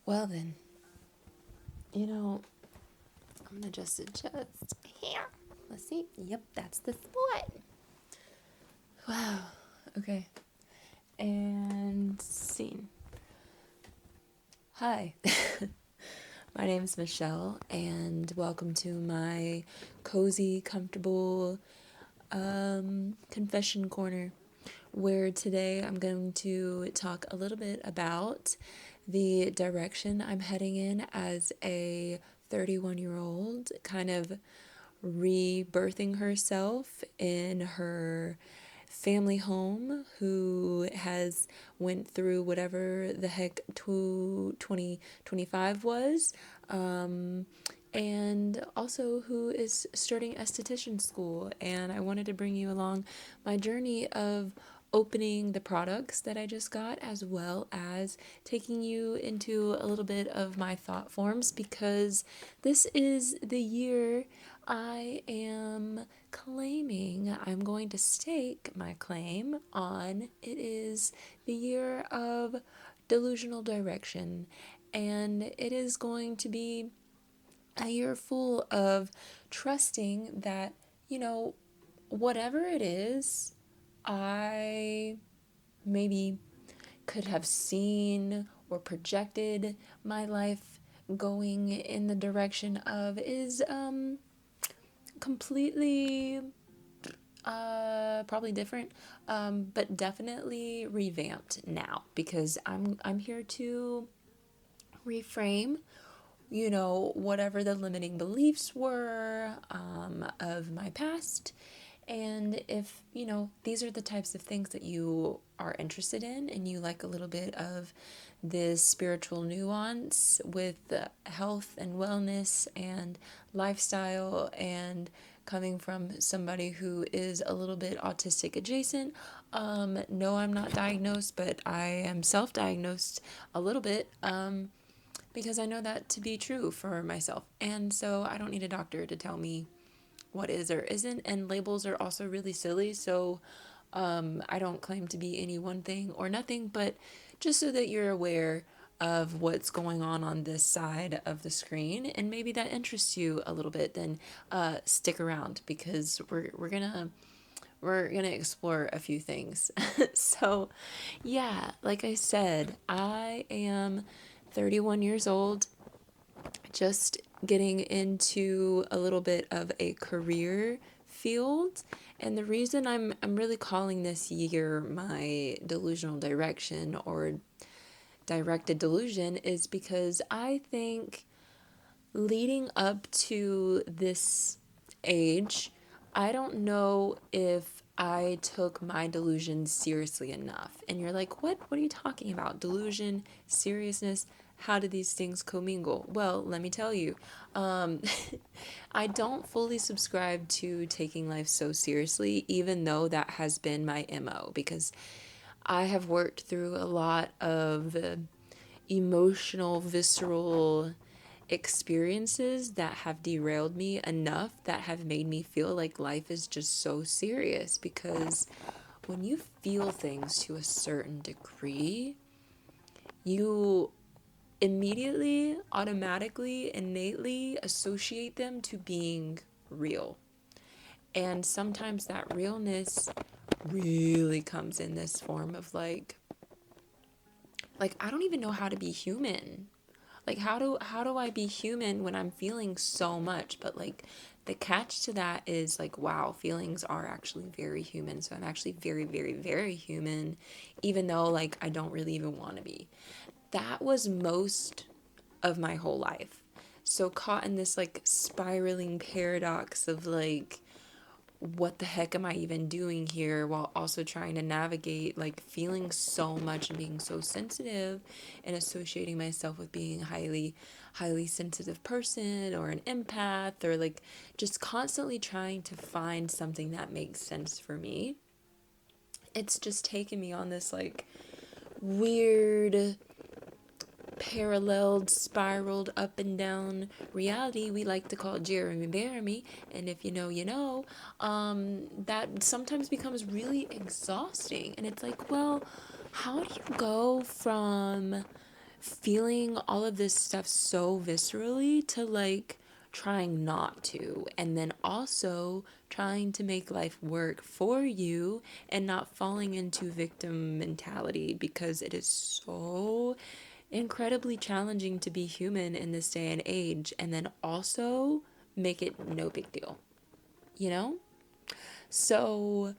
Well then, I'm gonna just adjust here. Let's see. Yep, that's the spot. Wow. Okay. And scene. Hi. My name is Michelle, and welcome to my cozy, comfortable confession corner, where today I'm going to talk a little bit about the direction I'm heading in as a 31-year-old, kind of rebirthing herself in her family home, who has went through whatever the heck 2025 was, and also who is starting esthetician school. And I wanted to bring you along my journey of opening the products that I just got, as well as taking you into a little bit of my thought forms, because this is the year I am claiming, I'm going to stake my claim on. It is the year of delusional direction, and it is going to be a year full of trusting that, whatever it is, I maybe could have seen or projected my life going in the direction of is completely probably different, but definitely revamped now, because I'm here to reframe, whatever the limiting beliefs were of my past. And if, these are the types of things that you are interested in, and you like a little bit of this spiritual nuance with health and wellness and lifestyle, and coming from somebody who is a little bit autistic adjacent, no, I'm not diagnosed, but I am self-diagnosed a little bit, because I know that to be true for myself. And so I don't need a doctor to tell me what is or isn't. And labels are also really silly. So I don't claim to be any one thing or nothing, but just so that you're aware of what's going on this side of the screen, and maybe that interests you a little bit, then stick around, because we're gonna explore a few things. So yeah, like I said, I am 31 years old, just getting into a little bit of a career field. And the reason I'm really calling this year my delusional direction, or directed delusion, is because I think leading up to this age, I don't know if I took my delusion seriously enough. And you're like, what are you talking about? Delusion, seriousness? How do these things commingle? Well, let me tell you. Um, I don't fully subscribe to taking life so seriously, even though that has been my MO, because I have worked through a lot of emotional, visceral experiences that have derailed me enough, that have made me feel like life is just so serious. Because when you feel things to a certain degree, you immediately, automatically, innately associate them to being real. And sometimes that realness really comes in this form of like I don't even know how to be human. Like how do I be human when I'm feeling so much? But like the catch to that is like, wow, feelings are actually very human. So I'm actually very, very, very human, even though like I don't really even want to be. That was most of my whole life. So caught in this like spiraling paradox of like, what the heck am I even doing here, while also trying to navigate like feeling so much and being so sensitive, and associating myself with being a highly sensitive person, or an empath, or like just constantly trying to find something that makes sense for me. It's just taken me on this like weird paralleled, spiraled up and down reality we like to call Jeremy Bearimy. And if you know, you know, that sometimes becomes really exhausting. And it's like, well, how do you go from feeling all of this stuff so viscerally to like trying not to, and then also trying to make life work for you and not falling into victim mentality, because it is so incredibly challenging to be human in this day and age, and then also make it no big deal, you know? So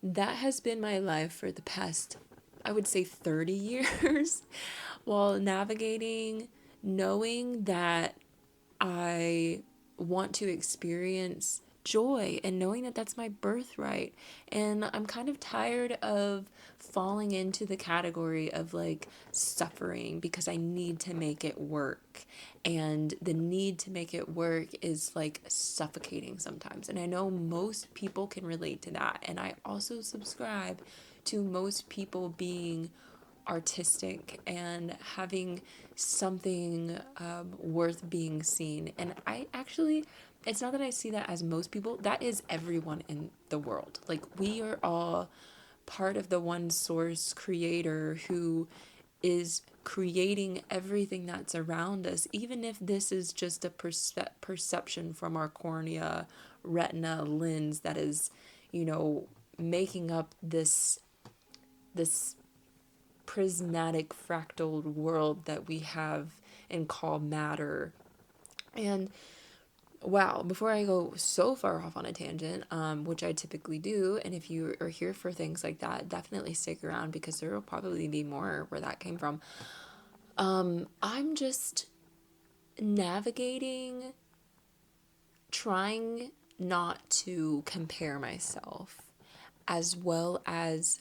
that has been my life for the past, I would say, 30 years, while navigating, knowing that I want to experience joy and knowing that that's my birthright. And I'm kind of tired of falling into the category of like suffering because I need to make it work. And the need to make it work is like suffocating sometimes. And I know most people can relate to that. And I also subscribe to most people being artistic and having something worth being seen. And I actually, it's not that I see that as most people, that is everyone in the world. Like, we are all part of the one source creator who is creating everything that's around us, even if this is just a perception from our cornea, retina, lens that is, you know, making up this prismatic fractal world that we have and call matter. And wow, before I go so far off on a tangent, which I typically do, and if you are here for things like that, definitely stick around because there will probably be more where that came from. I'm just navigating, trying not to compare myself, as well as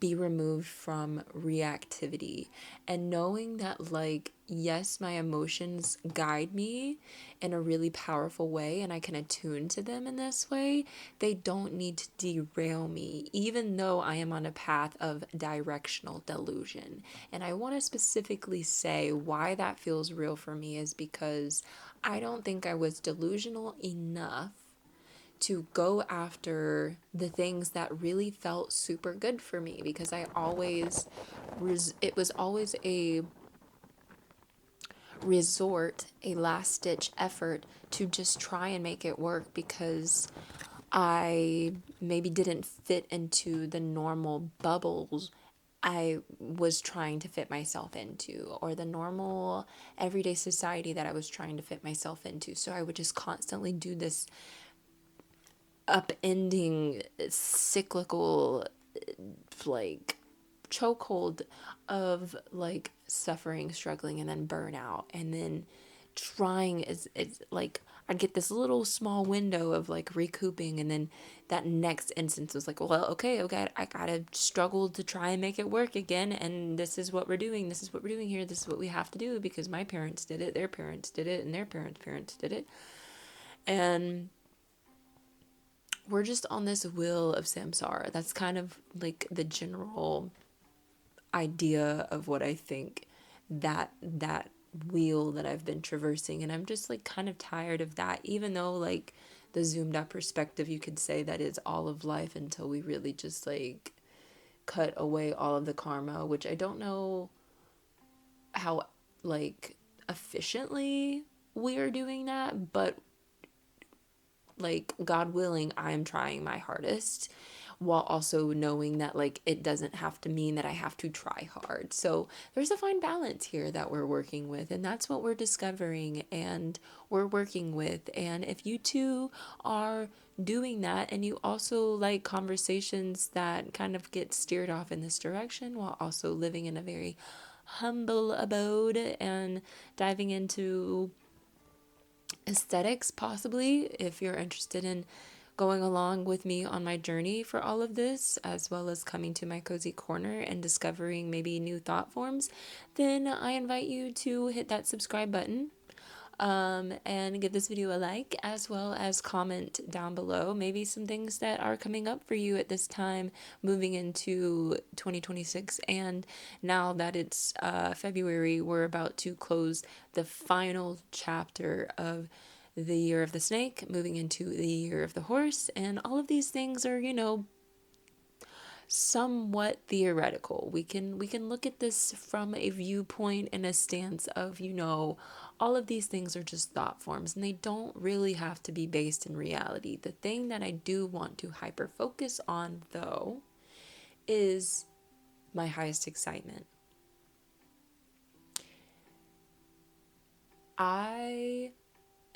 be removed from reactivity, and knowing that, like, yes, my emotions guide me in a really powerful way and I can attune to them in this way. They don't need to derail me, even though I am on a path of directional delusion. And I want to specifically say why that feels real for me is because I don't think I was delusional enough to go after the things that really felt super good for me, because I always it was always a resort, a last ditch effort to just try and make it work, because I maybe didn't fit into the normal bubbles I was trying to fit myself into, or the normal everyday society that I was trying to fit myself into. So I would just constantly do this upending cyclical like chokehold of like suffering, struggling, and then burnout, and then trying is like I'd get this little small window of like recouping, and then that next instance was like, well, okay, I gotta struggle to try and make it work again, and this is what we're doing, this is what we're doing here, this is what we have to do because my parents did it, their parents did it, and their parents did it. And we're just on this wheel of samsara. That's kind of like the general idea of what I think that wheel that I've been traversing. And I'm just like kind of tired of that, even though like the zoomed out perspective, you could say that is all of life until we really just like cut away all of the karma, which I don't know how like efficiently we are doing that, but like, God willing, I'm trying my hardest, while also knowing that like it doesn't have to mean that I have to try hard. So there's a fine balance here that we're working with, and that's what we're discovering and we're working with. And if you too are doing that, and you also like conversations that kind of get steered off in this direction while also living in a very humble abode and diving into aesthetics, possibly, if you're interested in going along with me on my journey for all of this, as well as coming to my cozy corner and discovering maybe new thought forms, then I invite you to hit that subscribe button, and give this video a like, as well as comment down below maybe some things that are coming up for you at this time moving into 2026. And now that it's February, we're about to close the final chapter of the year of the snake, moving into the year of the horse, and all of these things are, you know, somewhat theoretical. We can look at this from a viewpoint and a stance of, all of these things are just thought forms and they don't really have to be based in reality. The thing that I do want to hyper focus on though is my highest excitement. I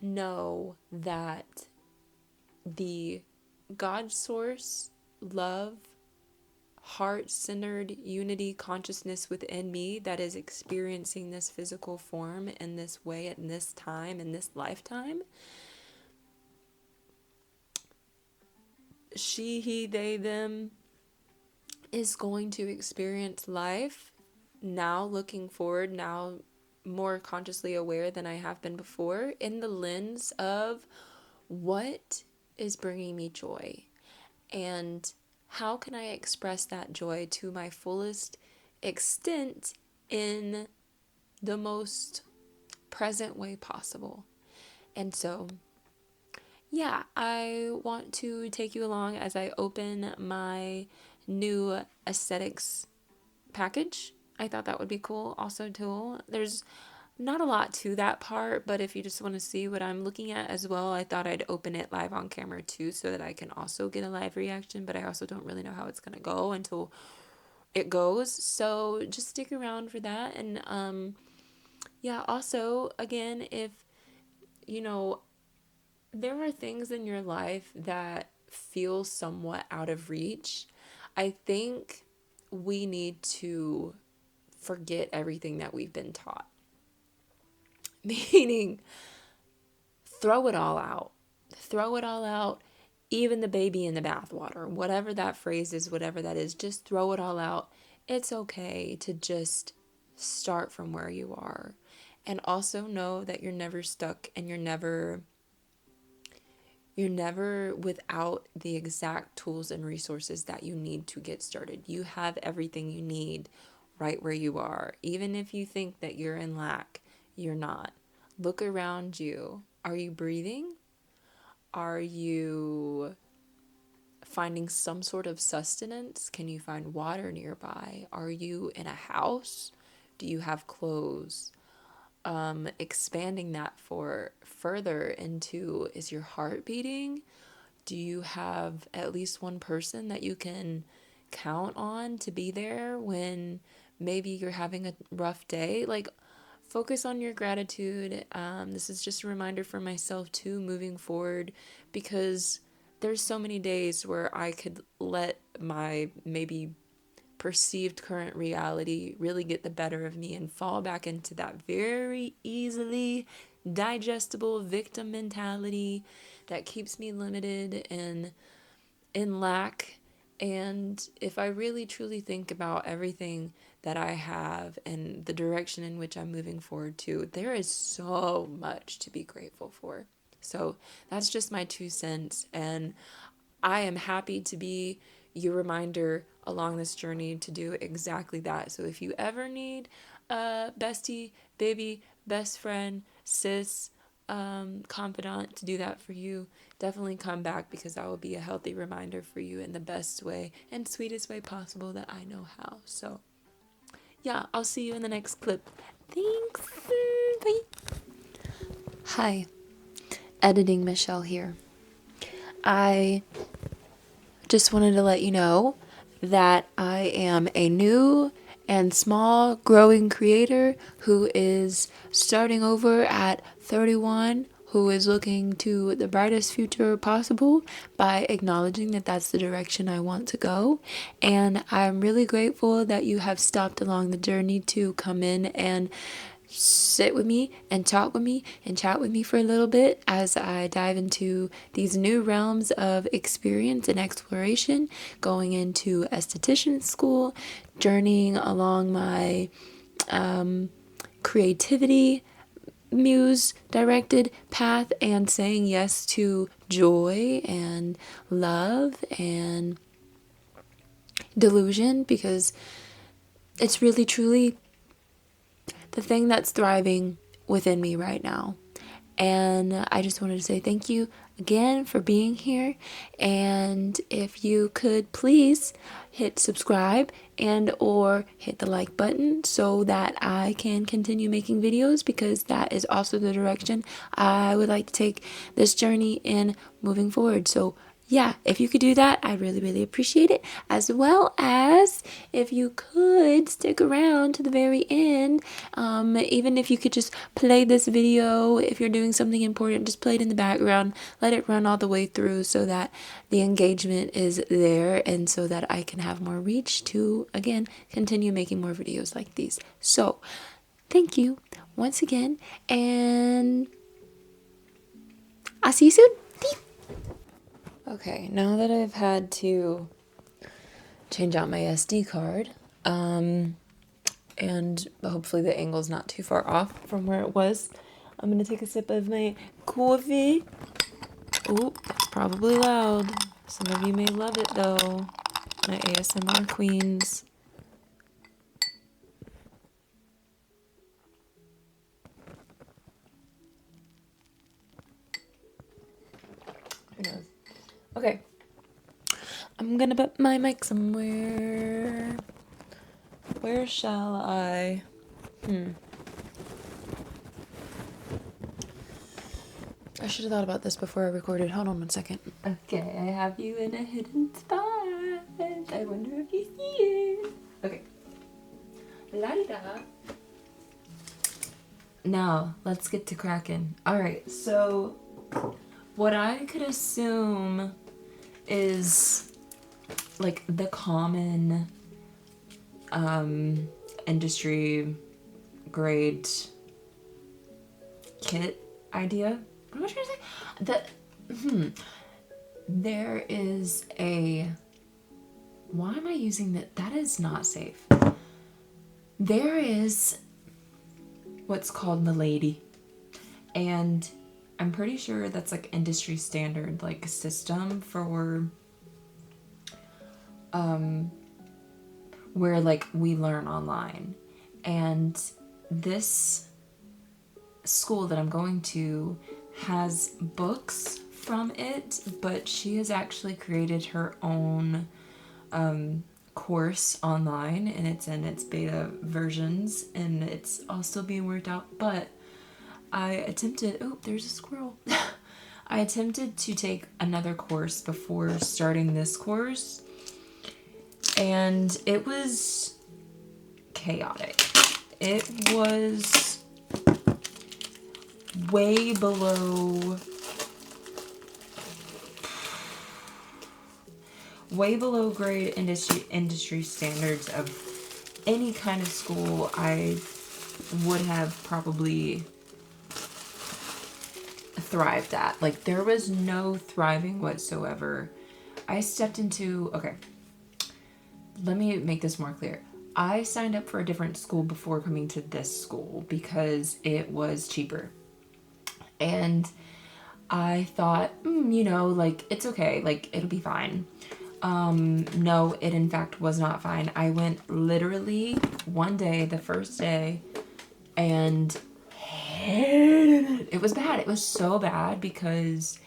know that the God source, love, heart-centered unity consciousness within me that is experiencing this physical form in this way at this time in this lifetime, she, he, they, them, is going to experience life now, looking forward, now more consciously aware than I have been before, in the lens of what is bringing me joy and how can I express that joy to my fullest extent in the most present way possible. And so, yeah, I want to take you along as I open my new aesthetics package. I thought that would be cool also too. There's not a lot to that part, but if you just want to see what I'm looking at as well, I thought I'd open it live on camera too so that I can also get a live reaction, but I also don't really know how it's going to go until it goes. So just stick around for that. And yeah, also again, if there are things in your life that feel somewhat out of reach, I think we need to forget everything that we've been taught. Meaning, throw it all out. Throw it all out, even the baby in the bathwater. Whatever that phrase is, whatever that is, just throw it all out. It's okay to just start from where you are. And also know that you're never stuck and you're never without the exact tools and resources that you need to get started. You have everything you need right where you are. Even if you think that you're in lack, you're not. Look around you. Are you breathing? Are you finding some sort of sustenance? Can you find water nearby? Are you in a house? Do you have clothes? Expanding that for further into, is your heart beating? Do you have at least one person that you can count on to be there when maybe you're having a rough day? Like, focus on your gratitude. This is just a reminder for myself too, moving forward, because there's so many days where I could let my maybe perceived current reality really get the better of me and fall back into that very easily digestible victim mentality that keeps me limited and in lack. And if I really truly think about everything that I have and the direction in which I'm moving forward to, there is so much to be grateful for. So that's just my 2 cents. And I am happy to be your reminder along this journey to do exactly that. So if you ever need a bestie, baby, best friend, sis, confidant to do that for you, definitely come back, because I will be a healthy reminder for you in the best way and sweetest way possible that I know how. So yeah, I'll see you in the next clip. Thanks. Bye. Hi, editing Michelle here. I just wanted to let you know that I am a new and small growing creator who is starting over at 31, who is looking to the brightest future possible by acknowledging that that's the direction I want to go. And I'm really grateful that you have stopped along the journey to come in and sit with me and talk with me and chat with me for a little bit as I dive into these new realms of experience and exploration, going into esthetician school, journeying along my creativity muse directed path, and saying yes to joy and love and delusion, because it's really truly the thing that's thriving within me right now. And I just wanted to say thank you again for being here. And if you could please hit subscribe and or hit the like button so that I can continue making videos, because that is also the direction I would like to take this journey in moving forward. So yeah, if you could do that, I really, really appreciate it. As well as if you could stick around to the very end, even if you could just play this video, if you're doing something important, just play it in the background, let it run all the way through so that the engagement is there and so that I can have more reach to, again, continue making more videos like these. So, thank you once again, and I'll see you soon. Okay, now that I've had to change out my SD card, and hopefully the angle's not too far off from where it was, I'm gonna take a sip of my coffee. Ooh, it's probably loud. Some of you may love it though, my ASMR queens. Who knows? Okay. I'm gonna put my mic somewhere. Where shall I? I should have thought about this before I recorded. Hold on one second. Okay, I have you in a hidden spot. I wonder if you see it. Okay. La-di-da. Now, let's get to cracking. Alright, so what I could assume is like the common industry grade kit idea. What am I trying to say? There is a... Why am I using that? That is not safe. There is what's called the lady. And I'm pretty sure that's like industry standard, like system for where like we learn online. And this school that I'm going to has books from it, but she has actually created her own course online, and it's in its beta versions, and it's all still being worked out. But I attempted, oh, there's a squirrel. I attempted to take another course before starting this course, and it was chaotic. It was way below grade industry standards of any kind of school I would have probably thrived at. Like, there was no thriving whatsoever. I stepped into, okay, let me make this more clear. I signed up for a different school before coming to this school because it was cheaper. And I thought, you know, like, it's okay, like, it'll be fine. No, it in fact was not fine. I went literally one day, the first day, and hated it. It was bad. It was so bad because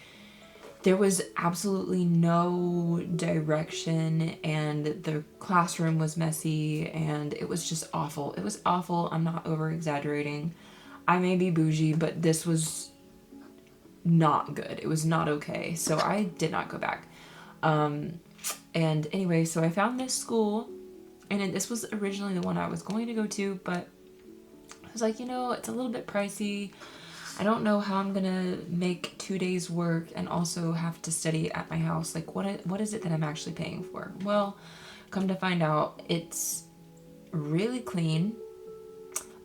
there was absolutely no direction, and the classroom was messy, and it was just awful. It was awful. I'm not over exaggerating. I may be bougie, but this was not good. It was not okay. So I did not go back. And anyway, so I found this school, and this was originally the one I was going to go to, but I was like, you know, it's a little bit pricey. I don't know how I'm gonna make 2 days work and also have to study at my house. Like, what is it that I'm actually paying for? Well, come to find out, it's really clean.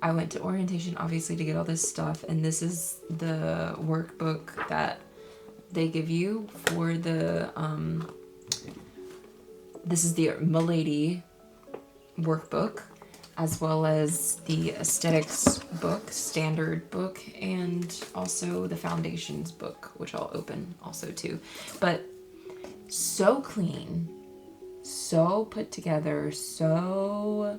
I went to orientation, obviously, to get all this stuff, and this is the workbook that they give you for the, this is the Milady workbook, as well as the aesthetics book, standard book, and also the foundations book, which I'll open also too. But so clean, so put together, so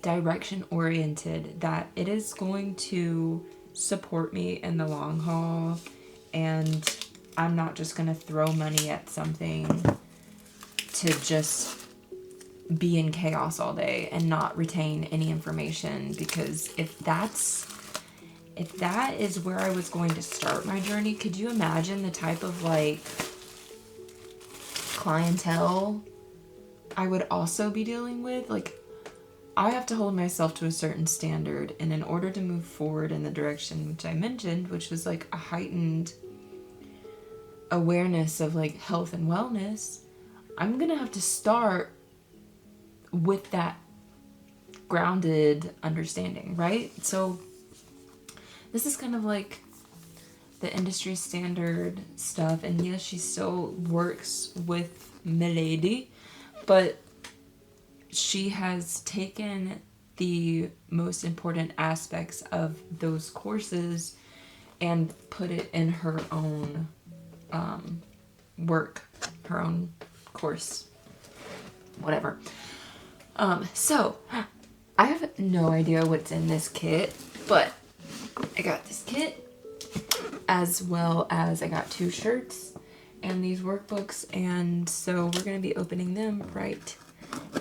direction oriented that it is going to support me in the long haul, and I'm not just going to throw money at something to just be in chaos all day and not retain any information. Because if that is where I was going to start my journey, could you imagine the type of like clientele I would also be dealing with? Like, I have to hold myself to a certain standard, and in order to move forward in the direction which I mentioned, which was like a heightened awareness of like health and wellness, I'm gonna have to start with that grounded understanding, right? So this is kind of like the industry standard stuff, and yes, she still works with Milady, but she has taken the most important aspects of those courses and put it in her own work, her own course, whatever. So I have no idea what's in this kit, but I got this kit, as well as I got 2 shirts and these workbooks, and so we're going to be opening them right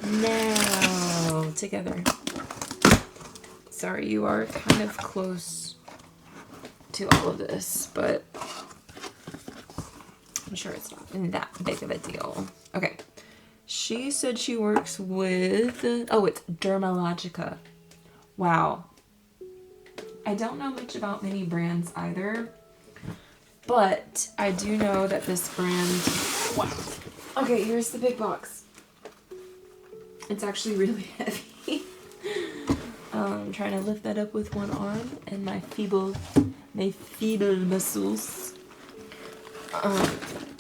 now together. Sorry, you are kind of close to all of this, but I'm sure it's not that big of a deal. Okay. She said she works with, oh, it's Dermalogica. Wow. I don't know much about many brands either, but I do know that this brand, wow. Okay, here's the big box. It's actually really heavy. I'm trying to lift that up with one arm and my feeble muscles.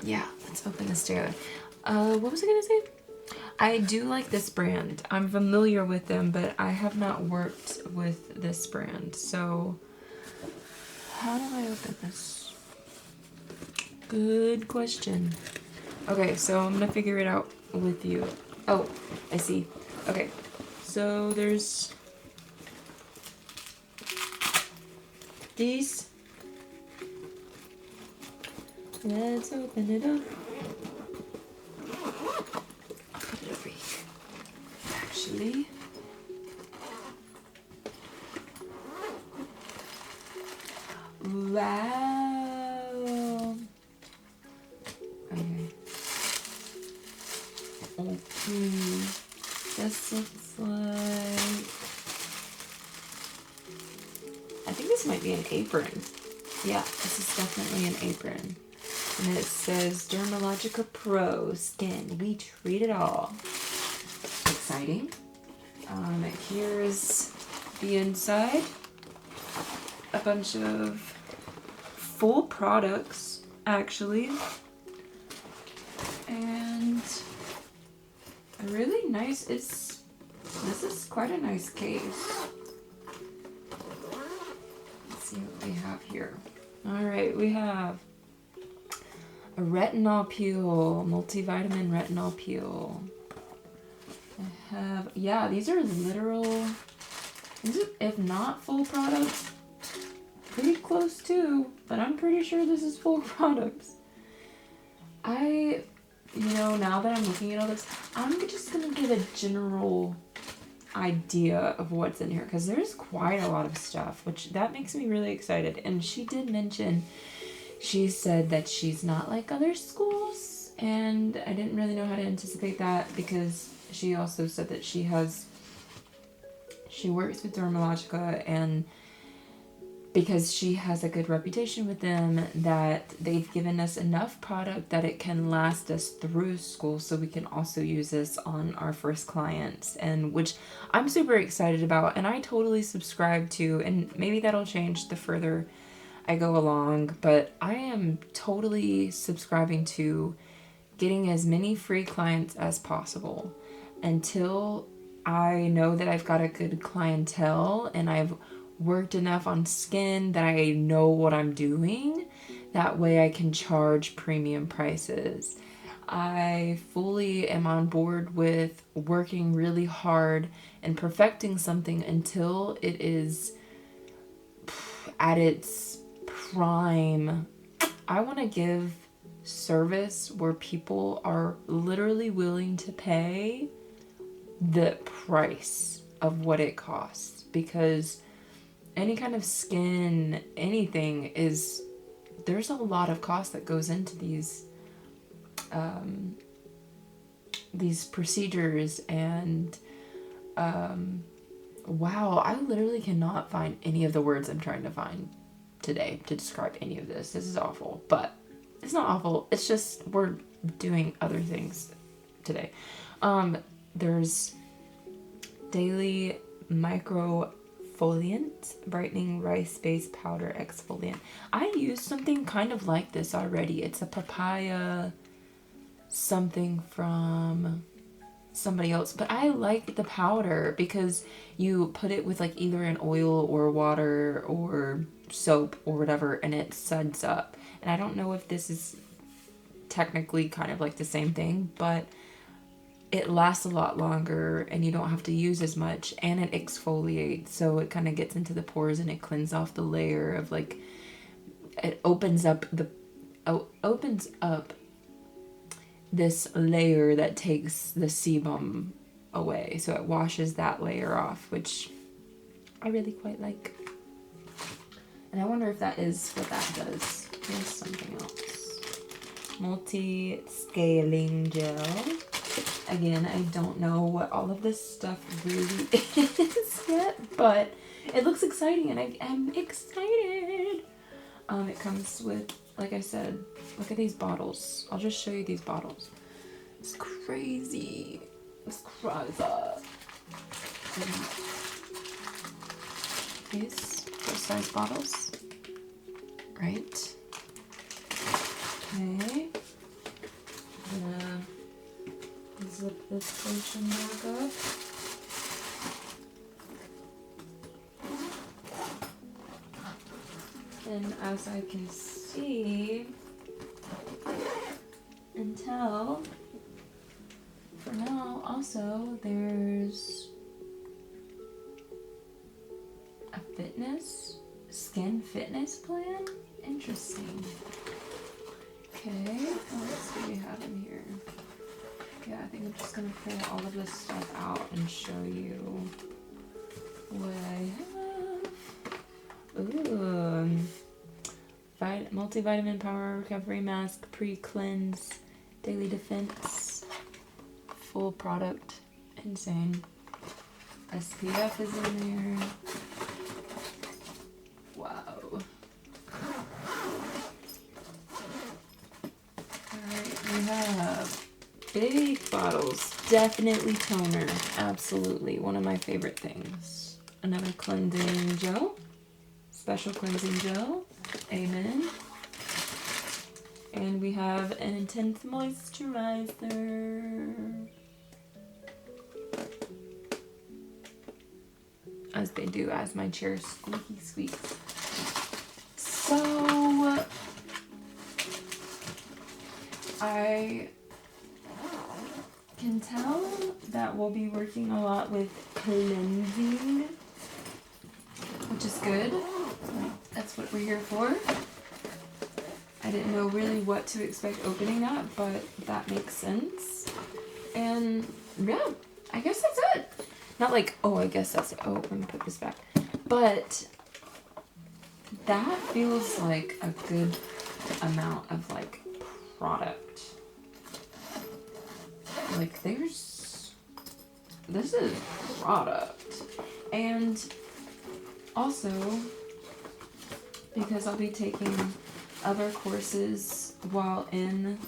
Yeah, let's open this together. What was I gonna say? I do like this brand. I'm familiar with them, but I have not worked with this brand. So, how do I open this? Good question. Okay, so I'm gonna figure it out with you. Oh, I see. Okay, so there's these. Let's open it up. I'll put it over here. Actually. Wow. Okay. Okay. This looks like... I think this might be an apron. Yeah, this is definitely an apron. And it says Dermalogica Pro Skin. We treat it all. Exciting. Here's the inside. A bunch of full products, actually. And a really nice, this is quite a nice case. Let's see what we have here. Alright, we have a retinol peel, multivitamin retinol peel. I have, yeah, these are literal, if not full products, pretty close to, but I'm pretty sure this is full products. Now that I'm looking at all this, I'm just gonna give a general idea of what's in here, because there's quite a lot of stuff, which that makes me really excited. And she did mention, she said that she's not like other schools, and I didn't really know how to anticipate that, because she also said that she works with Dermalogica, and because she has a good reputation with them, that they've given us enough product that it can last us through school, so we can also use this on our first clients, and which I'm super excited about, and I totally subscribe to, and maybe that'll change the further I go along, but I am totally subscribing to getting as many free clients as possible until I know that I've got a good clientele and I've worked enough on skin that I know what I'm doing. That way I can charge premium prices. I fully am on board with working really hard and perfecting something until it is at its prime. I want to give service where people are literally willing to pay the price of what it costs, because any kind of skin, anything is, there's a lot of cost that goes into these procedures. And wow, I literally cannot find any of the words I'm trying to find today to describe any of this. This is awful, but it's not awful. It's just we're doing other things today. There's daily microfoliant brightening rice-based powder exfoliant. I used something kind of like this already. It's a papaya something from somebody else, but I like the powder because you put it with like either an oil or water or soap or whatever, and it suds up. And I don't know if this is technically kind of like the same thing, but it lasts a lot longer and you don't have to use as much, and it exfoliates, so it kind of gets into the pores and it cleans off the layer of like, it opens up this layer that takes the sebum away, so it washes that layer off, which I really quite like. And I wonder if that is what that does. Here's something else. Multi-scaling gel. Again, I don't know what all of this stuff really is yet, but it looks exciting and I am excited. It comes with, like I said, look at these bottles. I'll just show you these bottles. It's crazy. It's crazy. These full-size bottles, right? Okay. I'm gonna zip this potion back up. And as I can see and tell, for now also there's a skin fitness plan. Interesting. Okay, what else do we have in here? Yeah, I think I'm just gonna pull all of this stuff out and show you what I have. Ooh. Multivitamin power recovery mask, pre-cleanse, daily defense, full product, insane. SPF is in there. Wow. Alright, we have big bottles, definitely toner, absolutely, one of my favorite things. Another cleansing gel, special cleansing gel. Amen. And we have an intense moisturizer. As they do, as my chair squeaky squeaks. So I can tell that we'll be working a lot with cleansing, which is good. That's what we're here for. I didn't know really what to expect opening that, but that makes sense. And yeah, I guess that's it. Not like, oh, I guess that's it. Oh, we're gonna put this back. But that feels like a good amount of like product. Like this is product. And also, because I'll be taking other courses while in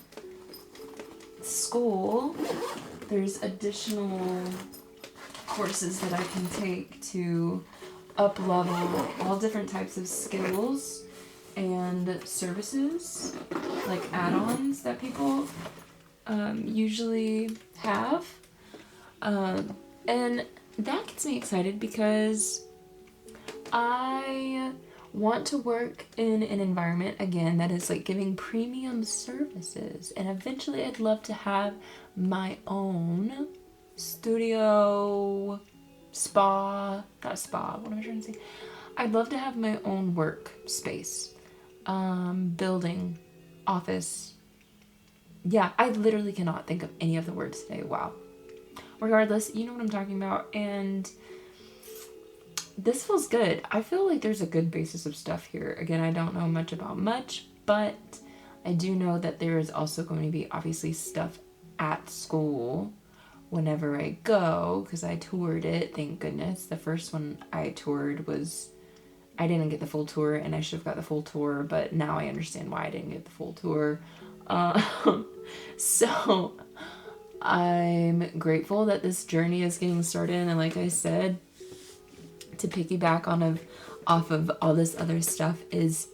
school, there's additional courses that I can take to up-level all different types of skills and services, like add-ons that people usually have. And that gets me excited because I want to work in an environment, again, that is like giving premium services. And eventually I'd love to have my own studio, not spa, what am I trying to say? I'd love to have my own work space, building, office. Yeah, I literally cannot think of any of the words today. Wow. Regardless, you know what I'm talking about. And this feels good. I feel like there's a good basis of stuff here. Again, I don't know much about much, but I do know that there is also going to be obviously stuff at school whenever I go, because I toured it, thank goodness. The first one I toured was, I didn't get the full tour, and I should have got the full tour, but now I understand why I didn't get the full tour. So I'm grateful that this journey is getting started, and like I said, to piggyback off of all this other stuff is,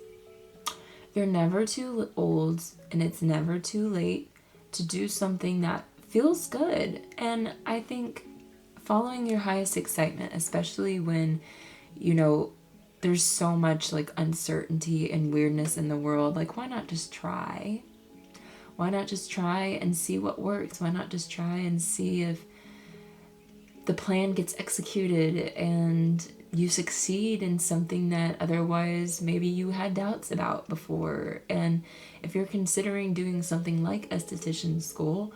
you're never too old and it's never too late to do something that feels good. And I think following your highest excitement, especially when, you know, there's so much like uncertainty and weirdness in the world, like why not just try? Why not just try and see what works? Why not just try and see if the plan gets executed and you succeed in something that otherwise maybe you had doubts about before. And if you're considering doing something like esthetician school,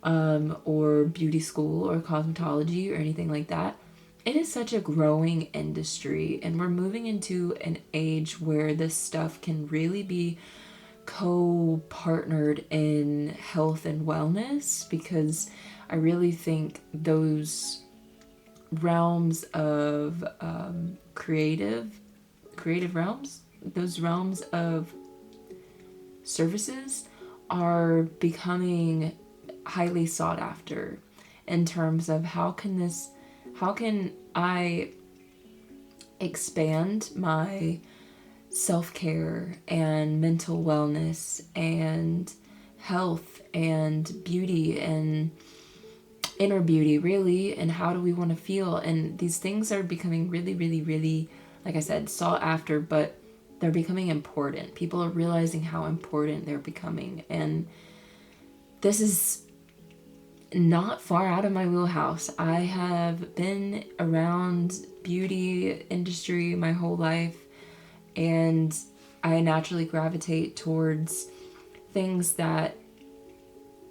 or beauty school or cosmetology or anything like that, it is such a growing industry, and we're moving into an age where this stuff can really be co-partnered in health and wellness, because I really think those realms of creative realms, those realms of services are becoming highly sought after in terms of how can I expand my self-care and mental wellness and health and beauty and inner beauty, really, and how do we want to feel? And these things are becoming really, really, really, like I said, sought after, but they're becoming important. People are realizing how important they're becoming, and this is not far out of my wheelhouse. I have been around beauty industry my whole life, and I naturally gravitate towards things that,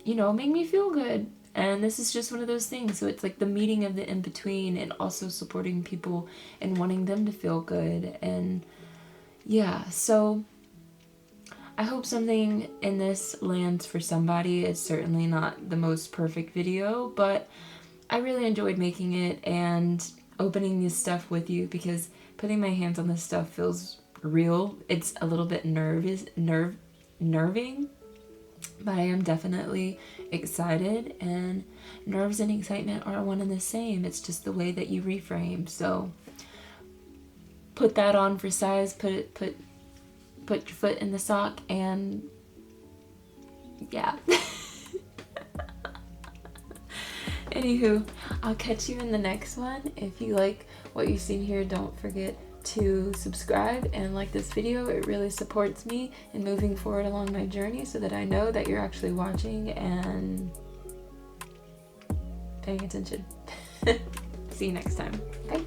you know, make me feel good. And this is just one of those things. So it's like the meeting of the in-between, and also supporting people and wanting them to feel good. And yeah, so I hope something in this lands for somebody. It's certainly not the most perfect video, but I really enjoyed making it and opening this stuff with you, because putting my hands on this stuff feels real. It's a little bit nerving, but I am definitely excited, and nerves and excitement are one and the same. It's just the way that you reframe. So put that on for size, put your foot in the sock, and yeah. Anywho, I'll catch you in the next one. If you like what you've seen here, don't forget to subscribe and like this video. It really supports me in moving forward along my journey, so that I know that you're actually watching and paying attention. See you next time. Bye.